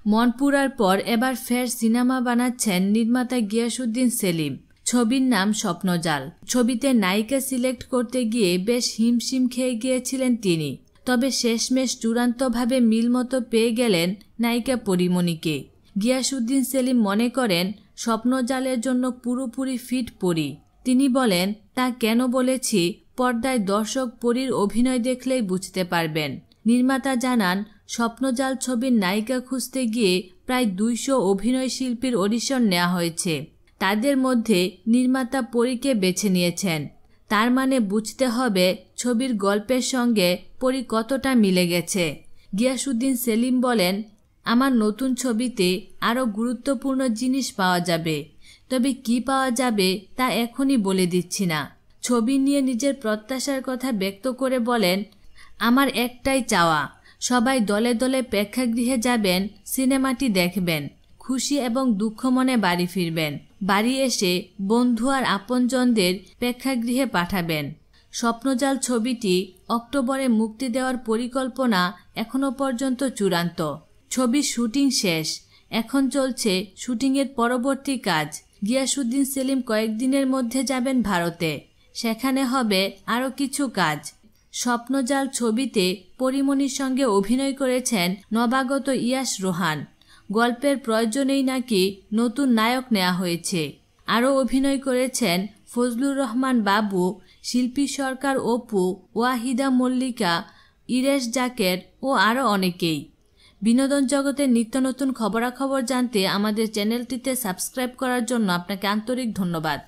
মন পুরার পর এবার ফের সিনেমা বানাচ্ছেন নির্মাতা গিয়াসউদ্দিন সেলিম। ছবির নাম স্বপ্নজাল। ছবিতে নায়িকা সিলেক্ট করতে গিয়ে বেশ হিমশিম খেয়ে গিয়েছিলেন তিনি। তবে শেষমেশ চূড়ান্তভাবে মিলমতো পেয়ে গেলেন নায়িকা পরীমণিকে। গিয়াসউদ্দিন সেলিম মনে করেন স্বপ্নজালের জন্য পুরোপুরি ফিট পরী। তিনি বলেন, তা কেন বলেছি, পর্দায় দর্শক পরীর অভিনয় দেখলেই বুঝতে পারবেন। নির্মাতা জানান, স্বপ্নজাল ছবির নায়িকা খুঁজতে গিয়ে প্রায় 200 অভিনয় শিল্পীর অডিশন নেওয়া হয়েছে। তাদের মধ্যে নির্মাতা পরীকে বেছে নিয়েছেন। তার মানে বুঝতে হবে ছবির গল্পের সঙ্গে পরী কতটা মিলে গেছে। গিয়াসউদ্দিন সেলিম বলেন, আমার নতুন ছবিতে আরও গুরুত্বপূর্ণ জিনিস পাওয়া যাবে, তবে কি পাওয়া যাবে তা এখনই বলে দিচ্ছি না। ছবি নিয়ে নিজের প্রত্যাশার কথা ব্যক্ত করে বলেন, আমার একটাই চাওয়া, সবাই দলে দলে প্রেক্ষাগৃহে যাবেন, সিনেমাটি দেখবেন, খুশি এবং দুঃখ মনে বাড়ি ফিরবেন। বাড়ি এসে বন্ধু আর আপনজনদের প্রেক্ষাগৃহে পাঠাবেন। স্বপ্নজাল ছবিটি অক্টোবরে মুক্তি দেওয়ার পরিকল্পনা এখনও পর্যন্ত চূড়ান্ত। ছবির শুটিং শেষ, এখন চলছে শুটিংয়ের পরবর্তী কাজ। গিয়াসউদ্দিন সেলিম কয়েকদিনের মধ্যে যাবেন ভারতে, সেখানে হবে আরও কিছু কাজ। স্বপ্নজাল ছবিতে পরীমণির সঙ্গে অভিনয় করেছেন নবাগত ইয়াশ রোহান। গল্পের প্রয়োজনেই নাকি নতুন নায়ক নেওয়া হয়েছে। আরও অভিনয় করেছেন ফজলুর রহমান বাবু, শিল্পী সরকার অপু, ওয়াহিদা মল্লিকা, ইরেশ জাকের ও আরও অনেকেই। বিনোদন জগতের নিত্য নতুন খবরাখবর জানতে আমাদের চ্যানেলটিতে সাবস্ক্রাইব করার জন্য আপনাকে আন্তরিক ধন্যবাদ।